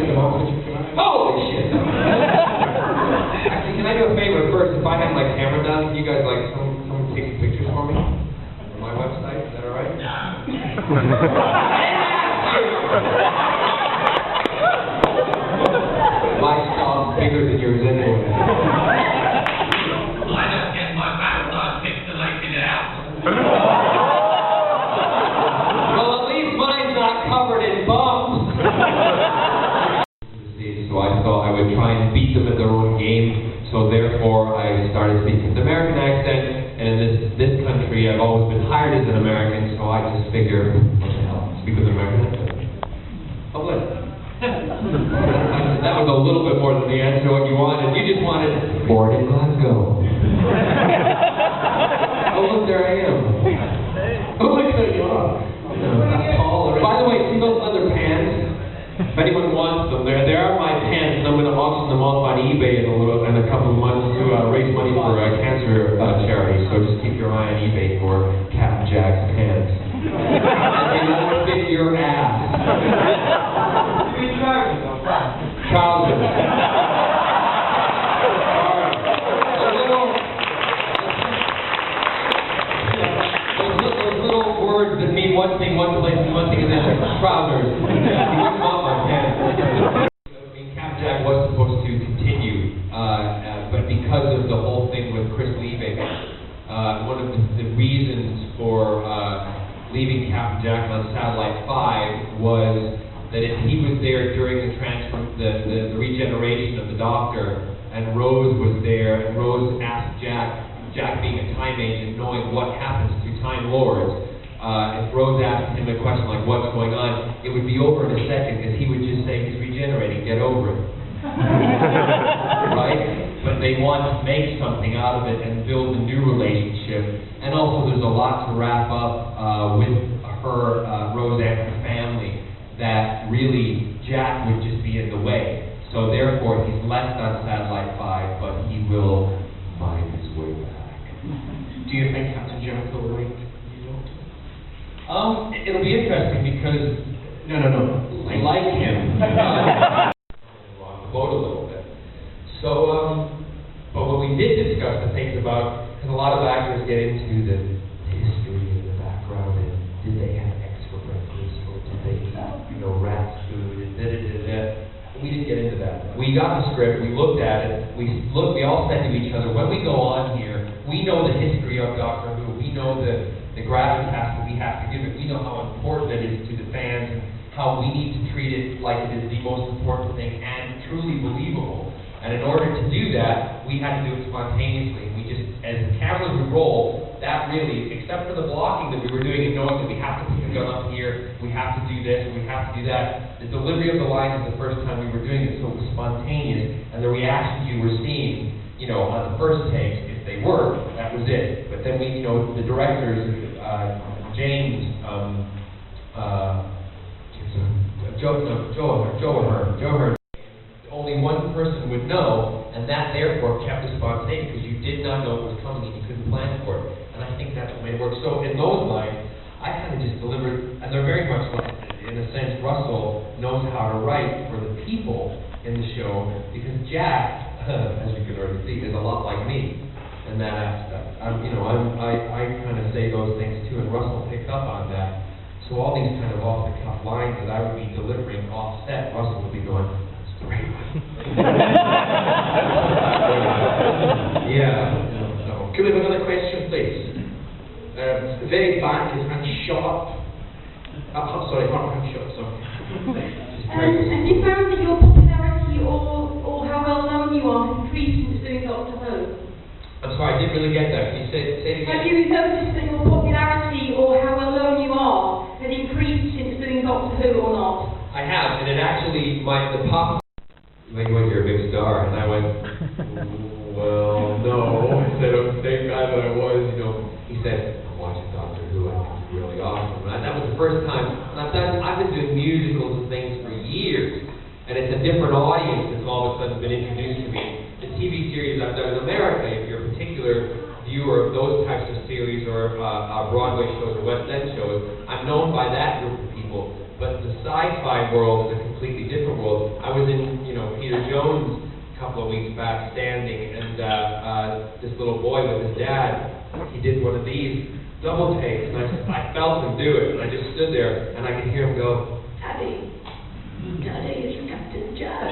the moment. Holy shit! Actually, can I do a favor first? If I have my camera down, can you guys like someone take some pictures for me on my website? Is that all right? My stop's bigger than yours anyway. I don't get my backside pixelated out. Well, at least mine's not covered in bumps. So I thought I would try and beat them at their own game. So therefore, I started speaking with an American accent. And in this country, I've always been hired as an American. So I just figured, what the hell, speak with an American accent. Oh, what? That was a little bit more than the answer to what you wanted. You just wanted born in Glasgow. Oh, look, there I am. Oh, look, there you are. By the way, see those leather pants? If anyone wants them, there are my pants, and I'm going to auction them off on eBay in a couple of months to raise money for a cancer charity. So just keep your eye on eBay for Captain Jack's pants. They won't fit your ass. Trousers. Those little words that mean one thing one place and one thing and then trousers. You wouldn't want my pants. I mean, Captain Jack was supposed to continue, but because of the whole thing with Chris leaving, one of the reasons for leaving Captain Jack on Satellite 5 was that if he was there during the regeneration of the Doctor, and Rose was there, and Rose asked Jack being a time agent, knowing what happens to Time Lords, if Rose asked him a question like, what's going on, it would be over in a second, because he would just say, he's regenerating, get over it. Right? But they want to make something out of it and build a new relationship. And also there's a lot to wrap up with her, Rose and her family, that really Jack would just be in the way. So therefore he's left on Satellite 5, but he will find his way back. Do you think Captain Jack will like New York? It'll be interesting because no. I like him. Rock the boat a little bit. So but what we did discuss the things about, because a lot of actors get into the history and the background and did they have eggs for breakfast or did they eat, rat's food and da-da-da-da. We didn't get into that. We got the script, we looked at it, we all said to each other, when we go on here, we know the history of Doctor Who, we know the gravitas that we have to give it, we know how important it is to the fans and how we need to treat it like it is the most important thing and truly believable. And in order to do that, we had to do it spontaneously. We just, as the cameras would roll, that really, except for the blocking that we were doing and knowing that we have to put the gun up here, we have to do this, we have to do that, the delivery of the lines is the first time we were doing it, so it was spontaneous, and the reactions you were seeing, on the first takes, if they worked, that was it. But then we, the directors, James, Joe Hearn, only one person would know, and that therefore kept it spontaneous because you did not know it was coming and you couldn't plan for it. And I think that's what made it work. So in those lines, I kind of just delivered, and they're very much like, in a sense, Russell knows how to write for the people in the show, because Jack, as you can already see, is a lot like me in that aspect. I kind of say those things too, and Russell picked up on that. So all these kind of off-the-cuff lines that I would be delivering off-set, Russell would be going, great. Yeah. So. Could we have another question, please? The very back is hand sharp. Sorry, not hand sharp, sorry. Have you found that your popularity or how well known you are has increased since doing Doctor Who? I'm sorry, I didn't really get that. Can you say it again? Have you noticed that your popularity or how well known you are has increased since doing Doctor Who or not? I have, and it actually, the pop. Like, when you're a big star, and I went, well, no. I said, I'm the same guy that I was, He said, I'm watching Doctor Who, I think it's really awesome. And that was the first time, and I've been doing musicals and things for years, and it's a different audience that's all of a sudden been introduced to me. The TV series I've done in America, if you're a particular viewer of those types of series or Broadway shows or West End shows, I'm known by that group of people. But the sci-fi world is a completely different world. I was of weeks back standing, and this little boy with his dad, he did one of these double takes, and I felt him do it, and I just stood there, and I could hear him go, Daddy, it's Captain Jack.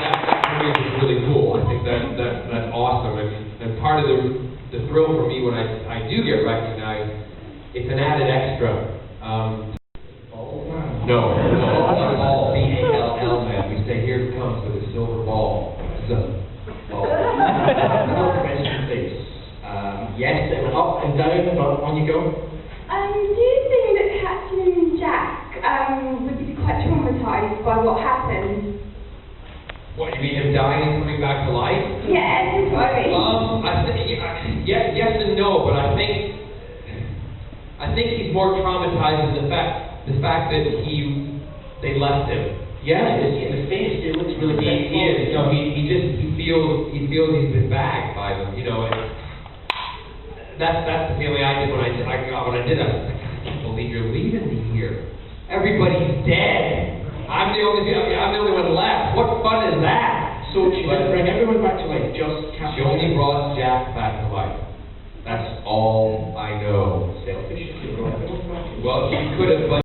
That is really cool. I think that's awesome, and part of the thrill for me when I do get recognized, it's an added extra. No, ball, B-A-L-L, man. We say, here it comes with a silver ball. It's a ball. Another question, please. Yes, and up and down, and on you go. Do you think that Captain Jack would be quite traumatised by what happened? What, you mean him dying and coming back to life? Yeah, that's what I mean. I think, yes and no, but I think he's more traumatized in the fact that they left him. Yeah, in the face, it looks really He is. No, he feels he's been bagged by them. You know, and that's the feeling I did when I got when I did. I was like, I can't believe you're leaving me here. Everybody's dead. I'm the only one left. What fun is that? So she didn't bring everyone back to life, just Captain She only brought Jack back to life. That's all I know. Selfish. Well, she could have, but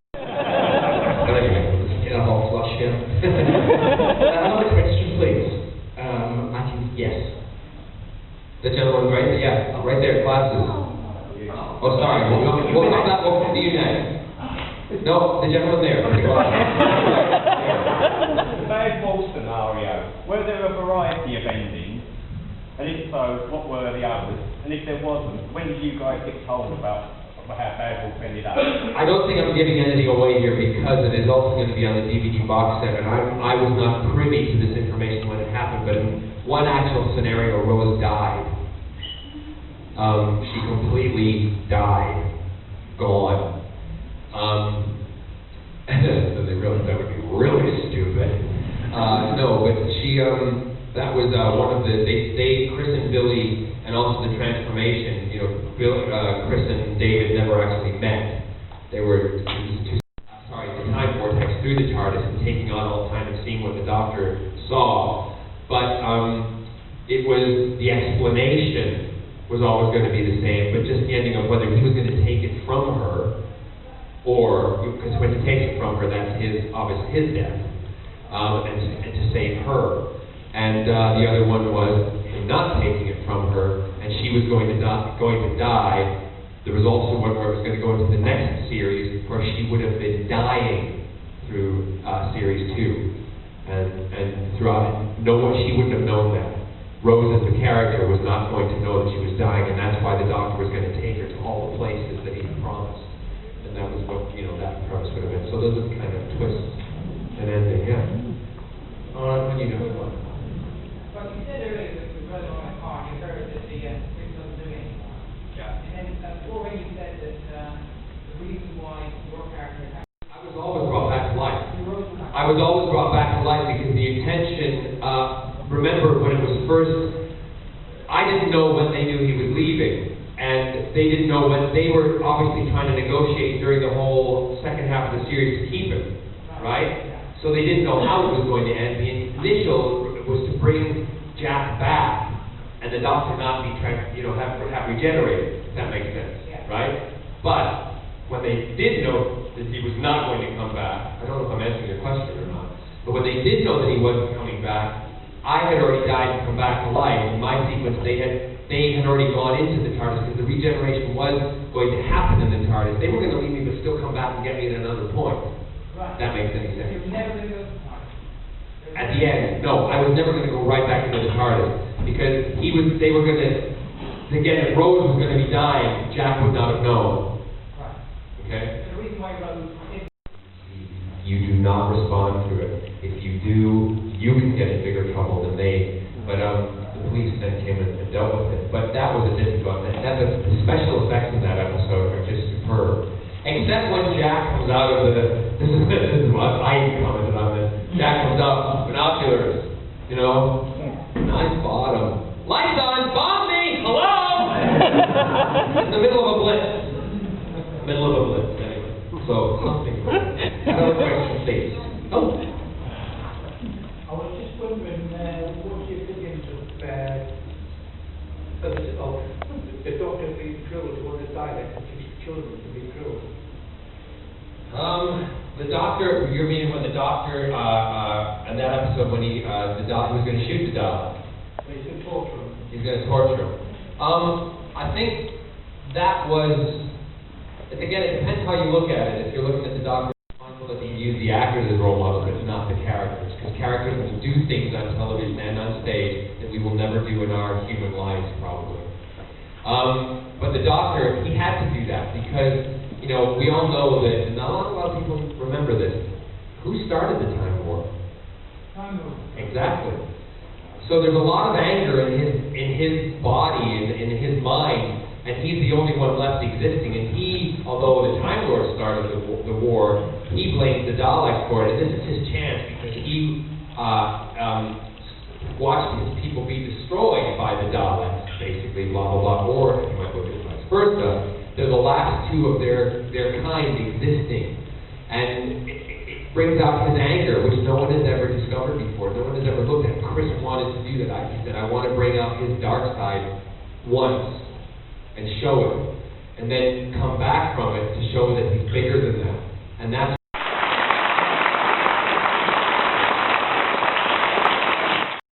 anyway, let's get it all flushed out. Another question, please. Yes. The gentleman right there, yeah, right there, glasses. Oh, sorry, we'll come to you next. No, the gentleman there. The bad ball scenario, were there a variety of endings? And if so, what were the others? And if there wasn't, when did you guys get told about how bad ball ended up? I don't think I'm giving anything away here because it is also going to be on the DVD box set, and I was not privy to this information when it happened, but in one actual scenario, Rose died. She completely died. Gone. So that would be really stupid. No, but she, that was one of the, Chris and Billy, and also the transformation, you know, Chris and David never actually met. They were, the time vortex through the TARDIS and taking on all time and seeing what the Doctor saw. But it was, the explanation was always going to be the same, but just the ending of whether he was going to take it from her, or, because when he takes it from her, that's obviously his death, and to save her. And the other one was him not taking it from her, and she was going to die. There was also one where it was going to go into the next series, where she would have been dying through series 2, and throughout. She wouldn't have known that. Rose as the character was not going to know that she was dying, and that's why the Doctor was going to take her to all the places that he promised. And that was what, you know, that premise would have been. So those are kind of twists and ending, yeah. When you know what? But you said earlier that you read on a car, you heard that the Rick doesn't do it anymore. Yeah. And then already you said that the reason why your character I was always brought back to life. I was always brought back to life because the intention, remember when it was first, I didn't know when they knew he was leaving. And they didn't know when, they were obviously trying to negotiate during the whole second half of the series to keep him, right? So they didn't know how it was going to end. The initial was to bring Jack back and the Doctor not be have regenerated, if that makes sense, right? But when they did know that he was not going to come back, I don't know if I'm answering your question or not, but when they did know that he wasn't coming back, I had already died and come back to life. In my sequence, they had already gone into the TARDIS because the regeneration was going to happen in the TARDIS. They were going to leave me but still come back and get me at another point. Right. That makes any sense. You're never going to go to the TARDIS. At the end, no, I was never going to go right back into the TARDIS because they were going to, again, if Rose was going to be dying, Jack would not have known. Right. Okay? So the reason why Rose is... You do not respond to it. If you do, you can get in bigger trouble than they. But the police then came and dealt with it. But that was a difficult one. The special effects in that episode are just superb. Except when Jack comes out of this is what I commented on this. Jack comes out, binoculars, you know, nice bottom. Lights on, bomb me, hello! In the middle of a blitz. Anyway. So, something. Another question, please. The doctor, you're meaning when the doctor, in that episode when the doctor was going to shoot the Dalek. He's going to torture him. He's going to torture him. I think that was, again, it depends how you look at it. If you're looking at the doctor, it's mindful that he used the actors as role models, but not the characters. Because characters will do things on television and on stage that we will never do in our human lives, probably. But the doctor, he had to do that because, you know, we all know that, and not a lot of people remember this. Who started the Time War? Time War. Exactly. So there's a lot of anger in his body and in his mind, and he's the only one left existing. And he, although the Time Lord started the war, he blames the Daleks for it. And this is his chance because he watched his people be destroyed by the Daleks, basically, blah blah blah. Or if you might look at it vice versa. They're the last two of their kind existing. And it brings out his anger, which no one has ever discovered before. No one has ever looked at. Chris wanted to do that. He said, I want to bring out his dark side once and show it. And then come back from it to show that he's bigger than that.